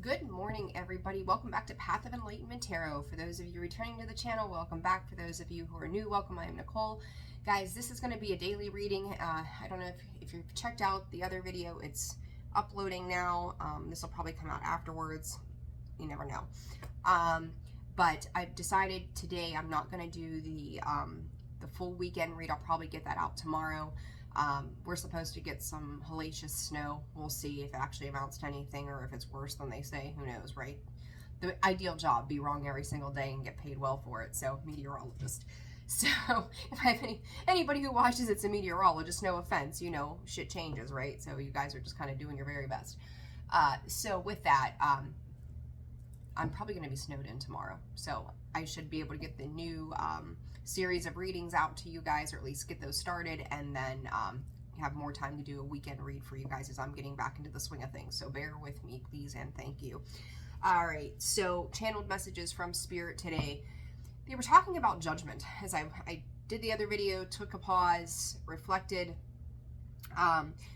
Good morning, everybody. Welcome back to Path of Enlightenment Tarot. For those of you returning to the channel, welcome back. For those of you who are new, welcome. I am Nicole. Guys, this is going to be a daily reading. I don't know if you've checked out the other video. It's uploading now. This will probably come out afterwards. You never know. But I've decided today I'm not going to do the full weekend read. I'll probably get that out tomorrow. We're supposed to get some hellacious snow. We'll see if it actually amounts to anything or if it's worse than they say. Who knows, right? The ideal job, be wrong every single day and get paid well for it. So, meteorologist. So, if I have anybody who watches it's a meteorologist, no offense, you know, shit changes, right? So, you guys are just kind of doing your very best. So, with that, I'm probably going to be snowed in tomorrow. So, I should be able to get the new series of readings out to you guys, or at least get those started, and then have more time to do a weekend read for you guys as I'm getting back into the swing of things. So bear with me, please, and thank you. All right, so channeled messages from Spirit today. They were talking about judgment. As I did the other video, took a pause, reflected.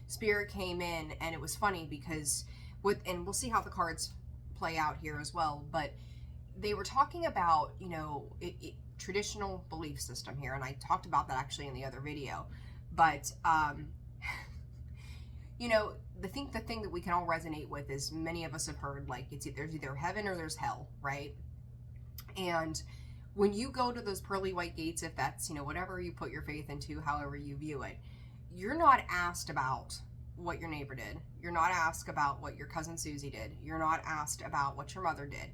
Spirit came in, and it was funny because and we'll see how the cards play out here as well, but they were talking about, you know, traditional belief system here, and I talked about that actually in the other video, but you know, the thing that we can all resonate with is many of us have heard, like, there's either heaven or there's hell, right? And when you go to those pearly white gates, if that's, you know, whatever you put your faith into, however you view it, you're not asked about what your neighbor did. You're not asked about what your cousin Susie did. You're not asked about what your mother did.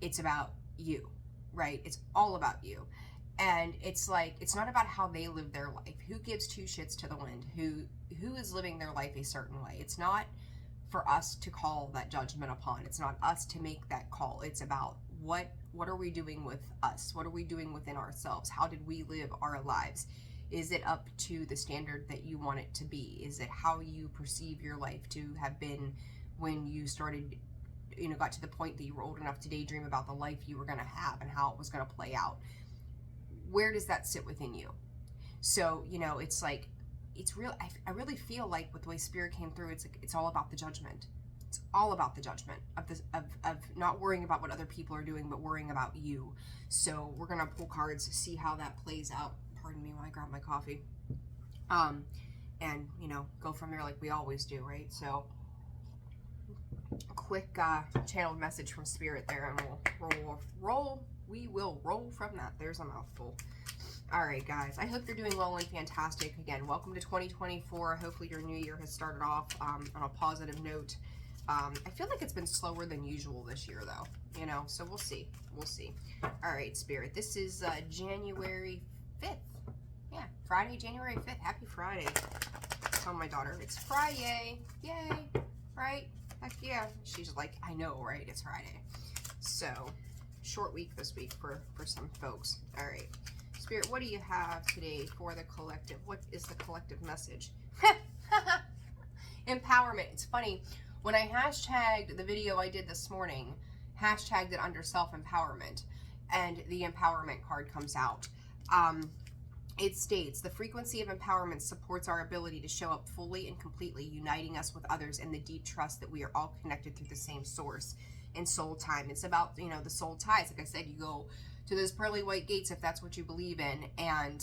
It's about you, right? It's all about you. And it's like, it's not about how they live their life. Who gives two shits to the wind? Who is living their life a certain way? It's not for us to call that judgment upon. It's not us to make that call. It's about what are we doing with us? What are we doing within ourselves? How did we live our lives? Is it up to the standard that you want it to be? Is it how you perceive your life to have been when you started, you know, got to the point that you were old enough to daydream about the life you were going to have and how it was going to play out? Where does that sit within you? So, you know, it's like, it's real. I really feel like with the way Spirit came through, it's like, it's all about the judgment. It's all about the judgment of this, of not worrying about what other people are doing, but worrying about you. So we're going to pull cards to see how that plays out. Pardon me while I grab my coffee. And, you know, go from there like we always do, right? So, a quick channeled message from Spirit there, and we will roll from that. There's a mouthful. All right, guys, I hope you're doing well and fantastic. Again, welcome to 2024. Hopefully your new year has started off on a positive note. I feel like it's been slower than usual this year, though, you know, so we'll see. All right, Spirit, this is January 5th. Yeah, Friday, January 5th. Happy Friday. Tell my daughter it's Friday. Yay, right? Heck yeah. She's like, I know, right? It's Friday. So, short week this week for some folks. All right. Spirit, what do you have today for the collective? What is the collective message? Empowerment. It's funny. When I hashtagged the video I did this morning, hashtagged it under self-empowerment, and the empowerment card comes out. It states, the frequency of empowerment supports our ability to show up fully and completely, uniting us with others in the deep trust that we are all connected through the same source in soul time. It's about, you know, the soul ties. Like I said, you go to those pearly white gates if that's what you believe in. And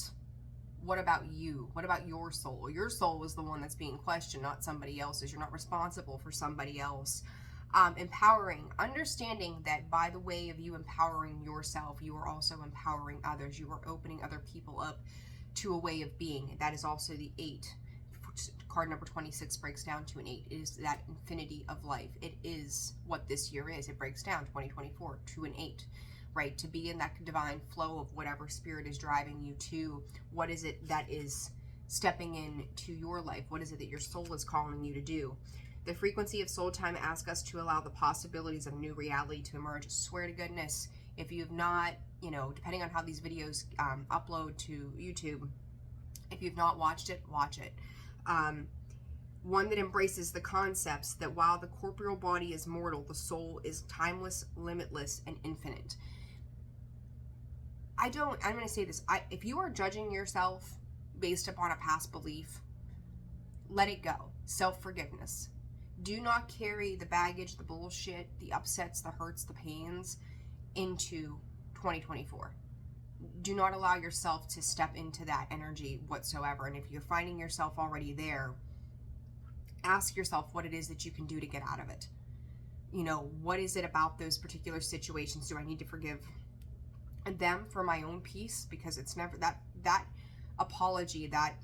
what about you? What about your soul? Your soul is the one that's being questioned, not somebody else's. You're not responsible for somebody else. Empowering, understanding that by the way of you empowering yourself, you are also empowering others. You are opening other people up to a way of being. That is also the 8. Card number 26 breaks down to an 8. It is that infinity of life. It is what this year is. It breaks down 2024 to an 8, right? To be in that divine flow of whatever Spirit is driving you to. What is it that is stepping into your life? What is it that your soul is calling you to do? The frequency of soul time asks us to allow the possibilities of new reality to emerge. I swear to goodness, if you've not, you know, depending on how these videos upload to YouTube, if you've not watched it, watch it. One that embraces the concepts that while the corporeal body is mortal, the soul is timeless, limitless, and infinite. I'm going to say this. If you are judging yourself based upon a past belief, let it go. Self-forgiveness. Do not carry the baggage, the bullshit, the upsets, the hurts, the pains into 2024. Do not allow yourself to step into that energy whatsoever. And if you're finding yourself already there, ask yourself what it is that you can do to get out of it. You know, what is it about those particular situations? Do I need to forgive them for my own peace? Because it's never that apology, that,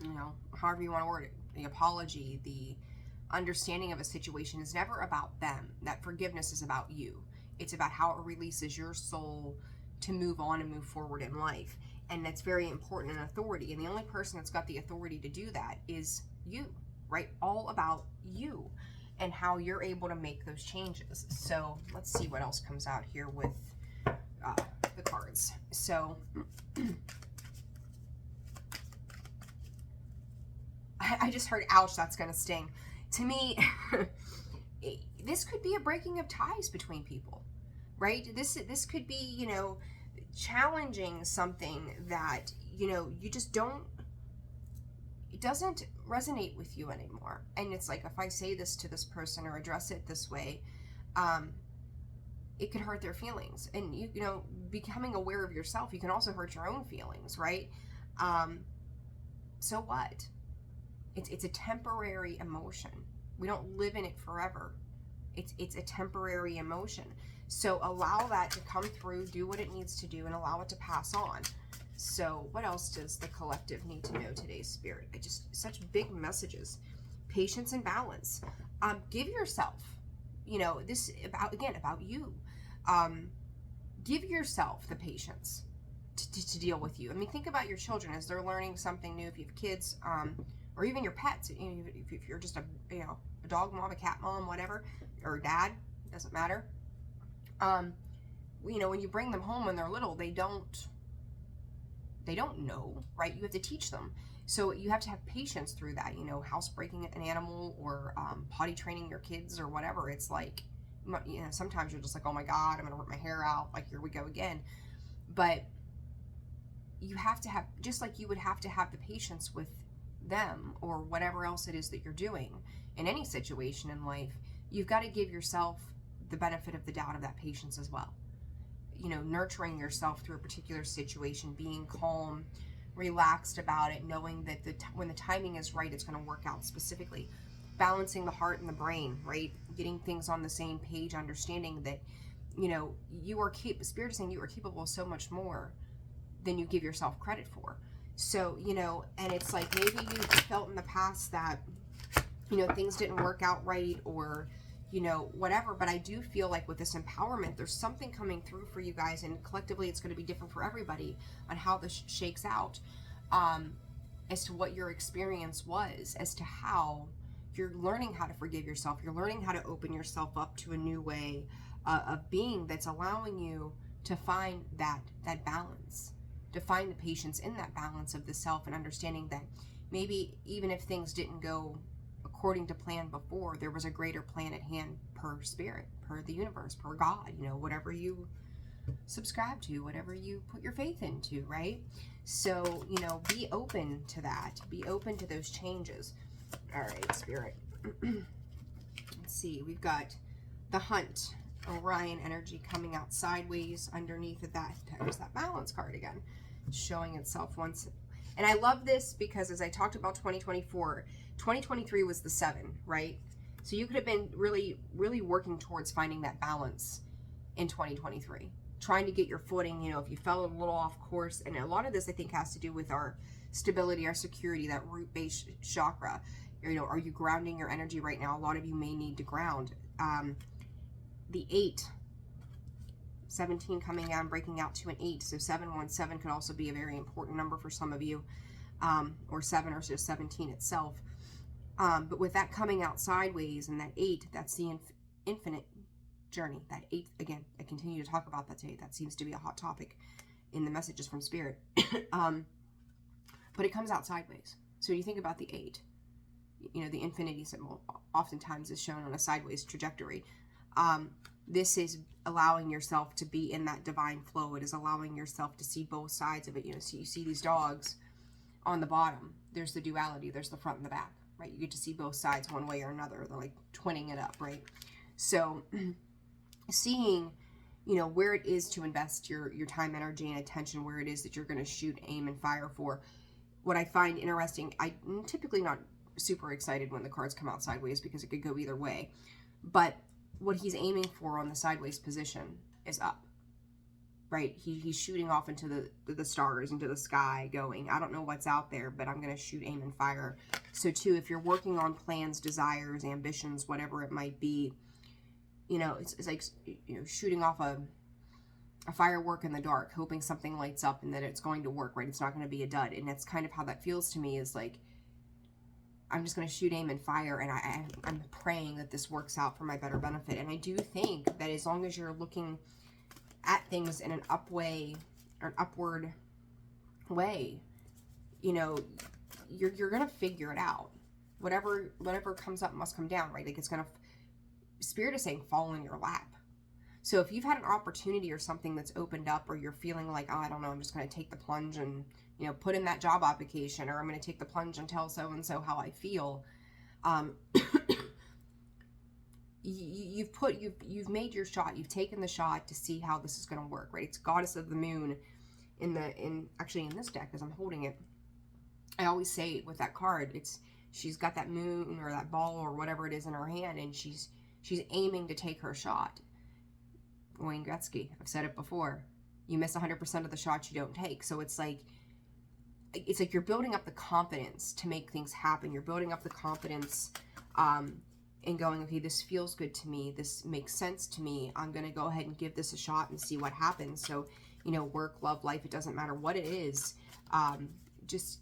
you know, however you want to word it, the apology, the understanding of a situation is never about them. That forgiveness is about you. It's about how it releases your soul to move on and move forward in life. And that's very important in authority. And the only person that's got the authority to do that is you, right? All about you and how you're able to make those changes. So let's see what else comes out here with the cards. So I just heard, ouch, that's going to sting. To me, this could be a breaking of ties between people, right? This could be, you know, challenging something that, you know, you just don't, it doesn't resonate with you anymore. And it's like, if I say this to this person or address it this way, it could hurt their feelings. And you know, becoming aware of yourself, you can also hurt your own feelings, right? So what? It's a temporary emotion. We don't live in it forever. It's a temporary emotion. So allow that to come through, do what it needs to do, and allow it to pass on. So what else does the collective need to know today, Spirit? Such big messages. Patience and balance. Give yourself, you know, this about you. Give yourself the patience to deal with you. I mean, think about your children as they're learning something new. If you have kids, or even your pets, you know, if you're just a dog mom, a cat mom, whatever, or dad, doesn't matter. You know, when you bring them home when they're little, they don't know, right? You have to teach them. So you have to have patience through that, you know, housebreaking an animal or potty training your kids or whatever. It's like, you know, sometimes you're just like, oh my God, I'm going to rip my hair out. Like, here we go again. But you have to have, just like you would have to have the patience with them or whatever else it is that you're doing in any situation in life, you've got to give yourself the benefit of the doubt of that patience as well. You know, nurturing yourself through a particular situation, being calm, relaxed about it, knowing that when the timing is right, it's going to work out specifically. Balancing the heart and the brain, right? Getting things on the same page, understanding that, you know, Spirit is saying you are capable of so much more than you give yourself credit for. So, you know, and it's like maybe you felt in the past that, you know, things didn't work out right or, you know, whatever. But I do feel like with this empowerment, there's something coming through for you guys. And collectively, it's going to be different for everybody on how this shakes out, as to what your experience was, as to how you're learning how to forgive yourself. You're learning how to open yourself up to a new way of being that's allowing you to find that balance, to find the patience in that balance of the self, and understanding that maybe even if things didn't go according to plan before, there was a greater plan at hand per Spirit, per the universe, per God, you know, whatever you subscribe to, whatever you put your faith into, right? So, you know, be open to that. Be open to those changes. All right, Spirit. Let's see. We've got the Hunt, Orion energy coming out sideways underneath of that. There's that balance card again, showing itself once. And I love this because as I talked about 2024, 2023 was the 7, right? So you could have been really, really working towards finding that balance in 2023, trying to get your footing, you know, if you fell a little off course. And a lot of this, I think, has to do with our stability, our security, that root-based chakra. You know, are you grounding your energy right now? A lot of you may need to ground. The 8, 17 coming out and breaking out to an 8. So 717 could also be a very important number for some of you, or 7 or just 17 itself. But with that coming out sideways and that 8, that's the infinite journey. That 8, again, I continue to talk about that today. That seems to be a hot topic in the messages from Spirit. But it comes out sideways. So you think about the 8, you know, the infinity symbol oftentimes is shown on a sideways trajectory. This is allowing yourself to be in that divine flow. It is allowing yourself to see both sides of it. You know, so you see these dogs on the bottom. There's the duality. There's the front and the back. right? You get to see both sides one way or another. They're like twinning it up, right? So seeing, you know, where it is to invest your time, energy, and attention, where it is that you're going to shoot, aim, and fire for. What I find interesting, I'm typically not super excited when the cards come out sideways because it could go either way. But what he's aiming for on the sideways position is up, right? He's shooting off into the stars, into the sky, going, I don't know what's out there, but I'm going to shoot, aim, and fire. So too, if you're working on plans, desires, ambitions, whatever it might be, you know, it's like, you know, shooting off a firework in the dark, hoping something lights up and that it's going to work, right? It's not going to be a dud. And that's kind of how that feels to me, is like, I'm just going to shoot, aim, and fire, and I'm praying that this works out for my better benefit. And I do think that as long as you're looking at things in an upward way, you know, you're going to figure it out. Whatever comes up must come down, right? Like, it's going to, Spirit is saying, fall in your lap. So if you've had an opportunity or something that's opened up, or you're feeling like, oh, I don't know, I'm just going to take the plunge and, you know, put in that job application, or I'm going to take the plunge and tell so-and-so how I feel. You've made your shot. You've taken the shot to see how this is going to work, right? It's Goddess of the Moon actually in this deck as I'm holding it. I always say with that card, she's got that moon or that ball or whatever it is in her hand, and she's aiming to take her shot. Wayne Gretzky, I've said it before. You miss 100% of the shots you don't take. So it's like you're building up the confidence to make things happen. You're building up the confidence and going, okay, this feels good to me. This makes sense to me. I'm going to go ahead and give this a shot and see what happens. So, you know, work, love, life, it doesn't matter what it is. Just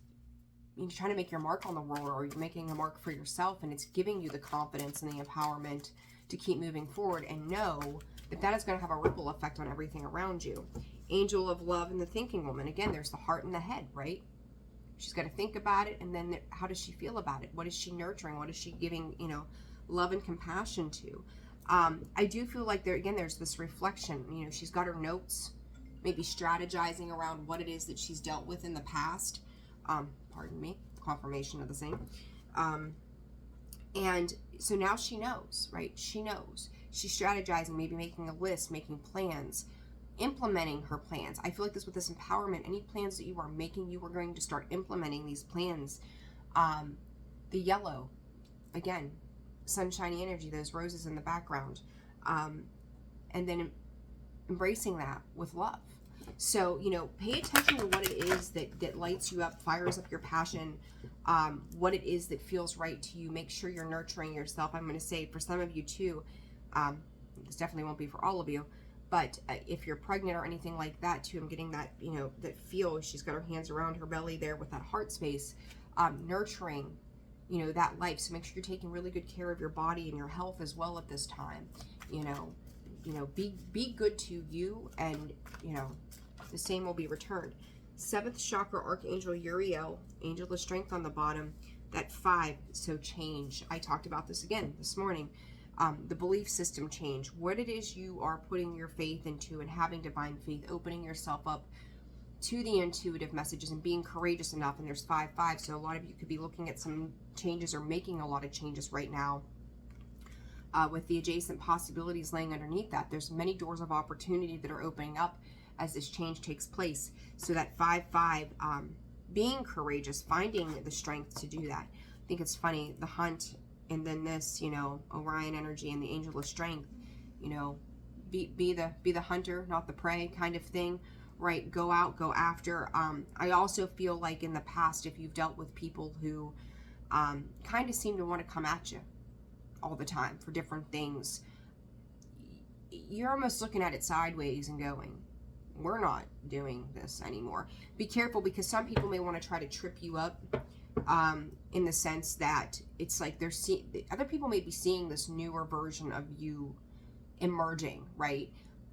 you're trying to make your mark on the world, or you're making a mark for yourself, and it's giving you the confidence and the empowerment to keep moving forward and know that is going to have a ripple effect on everything around you. Angel of Love and the Thinking Woman. Again, there's the heart and the head, right? She's got to think about it, and then how does she feel about it? What is she nurturing? What is she giving, you know, love and compassion to? I do feel like there's this reflection. You know, she's got her notes, maybe strategizing around what it is that she's dealt with in the past. Pardon me, confirmation of the same. And so now she knows, right? She knows. She's strategizing, maybe making a list, making plans, implementing her plans. I feel like with this empowerment, any plans that you are making, you are going to start implementing these plans. The yellow, again, sunshiny energy, those roses in the background. And then embracing that with love. So, you know, pay attention to what it is that lights you up, fires up your passion, what it is that feels right to you. Make sure you're nurturing yourself. I'm going to say for some of you too, this definitely won't be for all of you, but if you're pregnant or anything like that too, I'm getting that, you know, that feel. She's got her hands around her belly there with that heart space, nurturing, you know, that life. So make sure you're taking really good care of your body and your health as well at this time. You know, be good to you, and, you know, the same will be returned. 7th chakra, Archangel Uriel, Angel of Strength on the bottom, that 5, so change. I talked about this again this morning. The belief system change, what it is you are putting your faith into and having divine faith, opening yourself up to the intuitive messages and being courageous enough. And there's 5-5, so a lot of you could be looking at some changes or making a lot of changes right now. With the adjacent possibilities laying underneath that, there's many doors of opportunity that are opening up as this change takes place. So that 5-5, being courageous, finding the strength to do that. I think it's funny, the hunt, and then this, you know, Orion energy and the Angel of Strength, you know, be the hunter, not the prey kind of thing, right? Go out, go after. I also feel like in the past, if you've dealt with people who kind of seem to want to come at you all the time for different things, you're almost looking at it sideways and going, we're not doing this anymore. Be careful, because some people may want to try to trip you up, in the sense that it's like other people may be seeing this newer version of you emerging, right?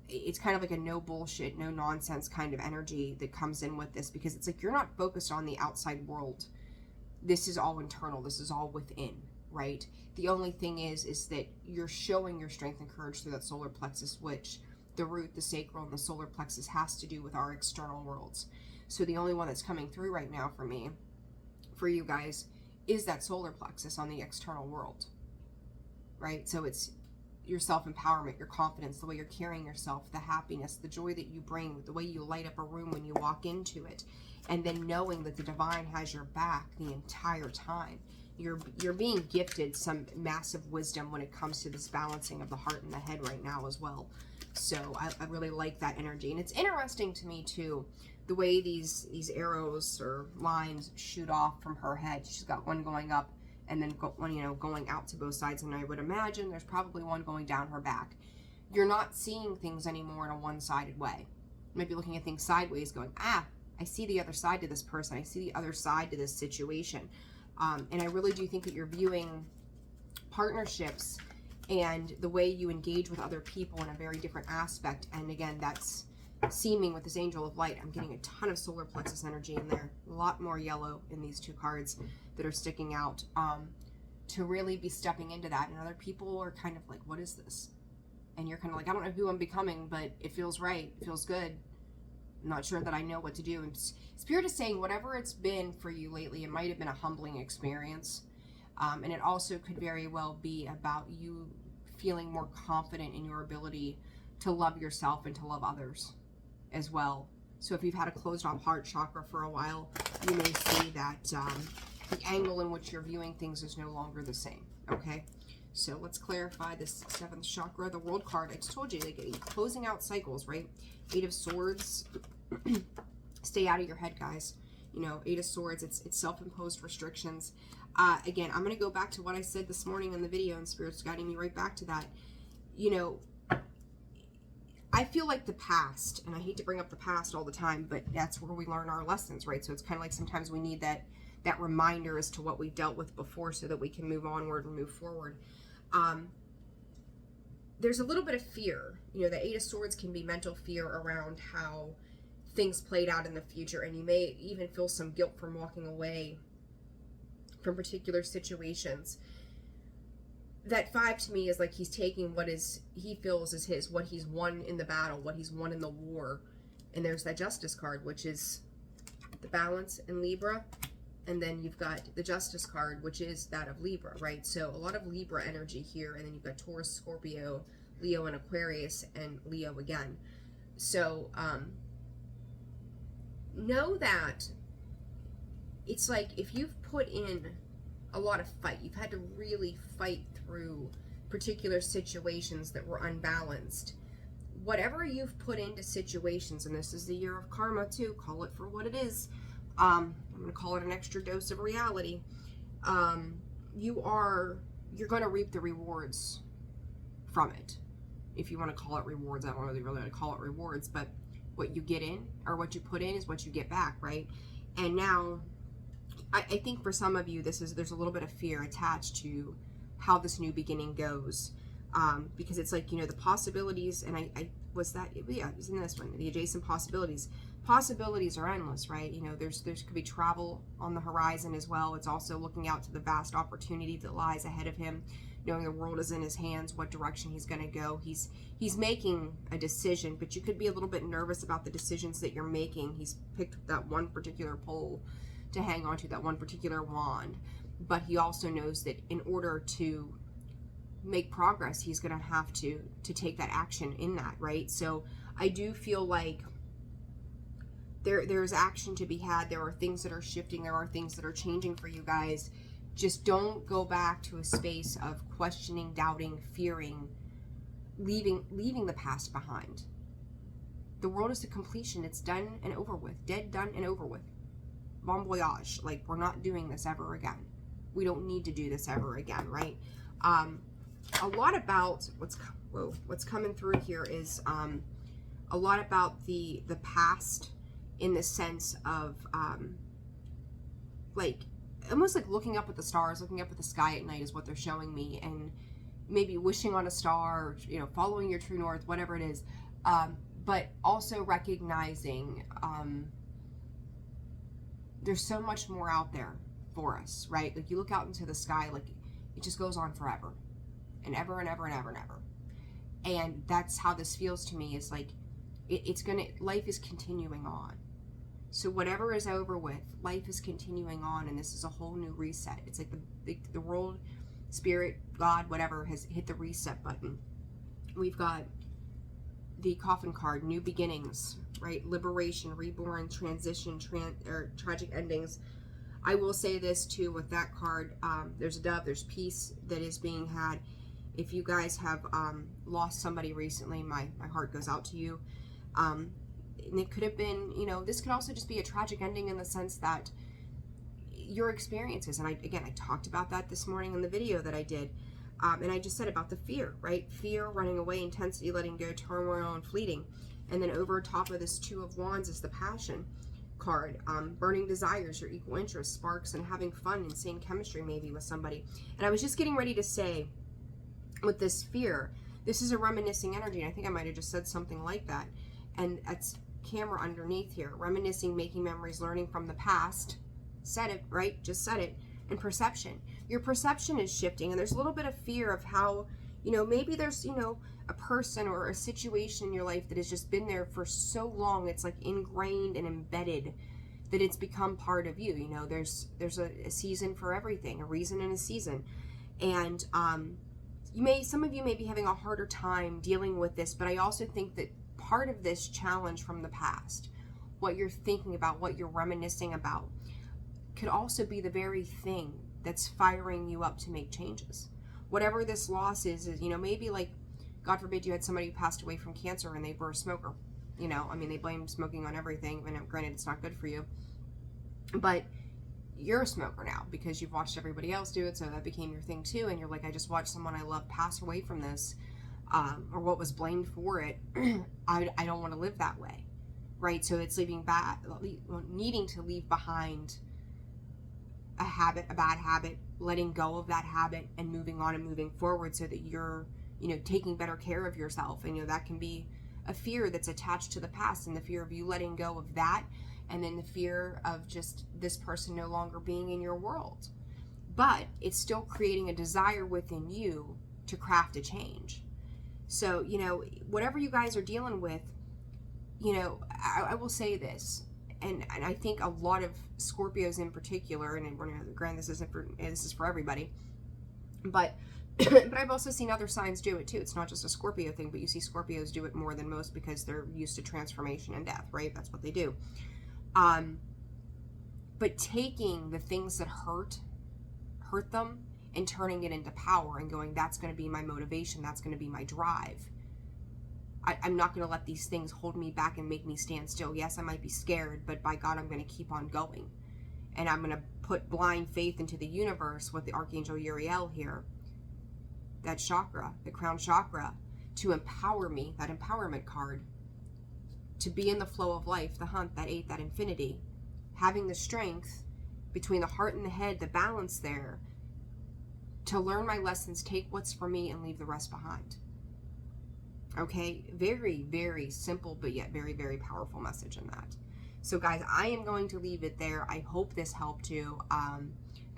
It's kind of like a no bullshit, no nonsense kind of energy that comes in with this, because it's like you're not focused on the outside world. This is all internal. This is all within, right? The only thing is that you're showing your strength and courage through that solar plexus, which the root, the sacral, and the solar plexus has to do with our external worlds. So the only one that's coming through right now for me, for you guys, is that solar plexus on the external world, right? So it's your self-empowerment, your confidence, the way you're carrying yourself, the happiness, the joy that you bring, the way you light up a room when you walk into it, and then knowing that the divine has your back the entire time. You're being gifted some massive wisdom when it comes to this balancing of the heart and the head right now as well. So I really like that energy. And it's interesting to me too, the way these arrows or lines shoot off from her head. She's got one going up and then one, you know, going out to both sides. And I would imagine there's probably one going down her back. You're not seeing things anymore in a one-sided way. You might be looking at things sideways going, I see the other side to this person. I see the other side to this situation. And I really do think that you're viewing partnerships and the way you engage with other people in a very different aspect. And again, that's seeming with this Angel of Light. I'm getting a ton of solar plexus energy in there. A lot more yellow in these two cards that are sticking out, to really be stepping into that. And other people are kind of like, what is this? And you're kind of like, I don't know who I'm becoming, but it feels right. It feels good. I'm not sure that I know what to do. And Spirit is saying whatever it's been for you lately, it might have been a humbling experience. And it also could very well be about you feeling more confident in your ability to love yourself and to love others as well. So if you've had a closed off heart chakra for a while, you may see that the angle in which you're viewing things is no longer the same. Okay, so let's clarify this 7th chakra, the World card. I just told you, like, closing out cycles, right? 8 of Swords. Stay out of your head, guys. You know, 8 of Swords, it's self-imposed restrictions. Again, I'm going to go back to what I said this morning in the video, and Spirit's guiding me right back to that. You know, I feel like the past, and I hate to bring up the past all the time, but that's where we learn our lessons, right? So it's kind of like sometimes we need that reminder as to what we dealt with before so that we can move onward and move forward. There's a little bit of fear. You know, the 8 of Swords can be mental fear around how things played out in the future, and you may even feel some guilt from walking away from particular situations. That 5 to me is like he's taking what he feels is his, what he's won in the battle, what he's won in the war. And there's that Justice card, which is the Balance in Libra. And then you've got the Justice card, which is that of Libra, right? So a lot of Libra energy here. And then you've got Taurus, Scorpio, Leo, and Aquarius, and Leo again. So know that it's like if you've put in a lot of fight, you've had to really fight through particular situations that were unbalanced. Whatever you've put into situations, and this is the year of karma too, call it for what it is. I'm going to call it an extra dose of reality. You're going to reap the rewards from it. If you want to call it rewards, I don't really want to call it rewards, but what you get in or what you put in is what you get back, right? And now, I think for some of you, there's a little bit of fear attached to how this new beginning goes, because it's like, you know, the possibilities, and it was in this one, the adjacent possibilities. Possibilities are endless, right? You know, there's could be travel on the horizon as well. It's also looking out to the vast opportunity that lies ahead of him, knowing the world is in his hands, what direction he's going to go. He's making a decision, but you could be a little bit nervous about the decisions that you're making. He's picked that one particular pole to hang on to, that one particular wand, but he also knows that in order to make progress, he's going to have to take that action in that, right? So I do feel like there's action to be had. There are things that are shifting. There are things that are changing for you guys. Just don't go back to a space of questioning, doubting, fearing, leaving the past behind. The world is a completion. It's done and over with. Dead, done, and over with. Bon voyage. Like, we're not doing this ever again. We don't need to do this ever again, right? A lot about what's coming through here is a lot about the past, in the sense of like almost like looking up at the stars, looking up at the sky at night is what they're showing me, and maybe wishing on a star, or, you know, following your true north, whatever it is, but also recognizing there's so much more out there for us, right? Like, you look out into the sky, like, it just goes on forever and ever and ever and ever and ever. And that's how this feels to me, is like life is continuing on. So whatever is over with, life is continuing on, and this is a whole new reset. It's like the world, spirit, God, whatever, has hit the reset button. We've got the coffin card, new beginnings, right? Liberation, reborn, transition, tragic endings. I will say this too with that card. There's a dove, there's peace that is being had. If you guys have lost somebody recently, my heart goes out to you. And it could have been, you know, this could also just be a tragic ending in the sense that your experiences, and I talked about that this morning in the video that I did, and I just said about the fear, right? Fear, running away, intensity, letting go, turmoil, and fleeting. And then over top of this Two of Wands is the passion card, burning desires, your equal interest, sparks, and having fun, insane chemistry maybe with somebody. And I was just getting ready to say, with this fear, this is a reminiscing energy, and I think I might have just said something like that. And that's camera underneath here. Reminiscing, making memories, learning from the past. Said it, right? Just said it. And perception. Your perception is shifting, and there's a little bit of fear of how, you know, maybe there's, you know, a person or a situation in your life that has just been there for so long, it's like ingrained and embedded that it's become part of you. You know, there's a season for everything, a reason and a season. And some of you may be having a harder time dealing with this, but I also think that part of this challenge from the past, what you're thinking about, what you're reminiscing about, could also be the very thing that's firing you up to make changes. Whatever this loss is, you know, maybe like, God forbid you had somebody who passed away from cancer and they were a smoker. You know, I mean, they blame smoking on everything, and granted, it's not good for you. But you're a smoker now because you've watched everybody else do it, so that became your thing too, and you're like, I just watched someone I love pass away from this, or what was blamed for it. I don't want to live that way, right? So it's needing to leave behind a habit, a bad habit, letting go of that habit and moving on and moving forward so that you're, you know, taking better care of yourself. And, you know, that can be a fear that's attached to the past, and the fear of you letting go of that, and then the fear of just this person no longer being in your world. But it's still creating a desire within you to craft a change. So, you know, whatever you guys are dealing with, you know, I will say this, and I think a lot of Scorpios in particular, and we're gonna grant this is for everybody, but but I've also seen other signs do it too. It's not just a Scorpio thing, but you see Scorpios do it more than most because they're used to transformation and death, right? That's what they do. But taking the things that hurt them and turning it into power and going, that's going to be my motivation, that's going to be my drive. I'm not going to let these things hold me back and make me stand still. Yes, I might be scared, but by God, I'm going to keep on going. And I'm going to put blind faith into the universe with the Archangel Uriel here, that chakra, the crown chakra, to empower me, that empowerment card, to be in the flow of life, the hunt, that 8, that infinity, having the strength between the heart and the head, the balance there, to learn my lessons, take what's for me, and leave the rest behind. Okay, very, very simple, but yet very, very powerful message in that. So guys, I am going to leave it there. I hope this helped you.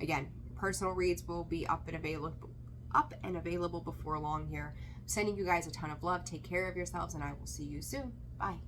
Again, personal reads will be up and available before long here. I'm sending you guys a ton of love. Take care of yourselves, and I will see you soon. Bye.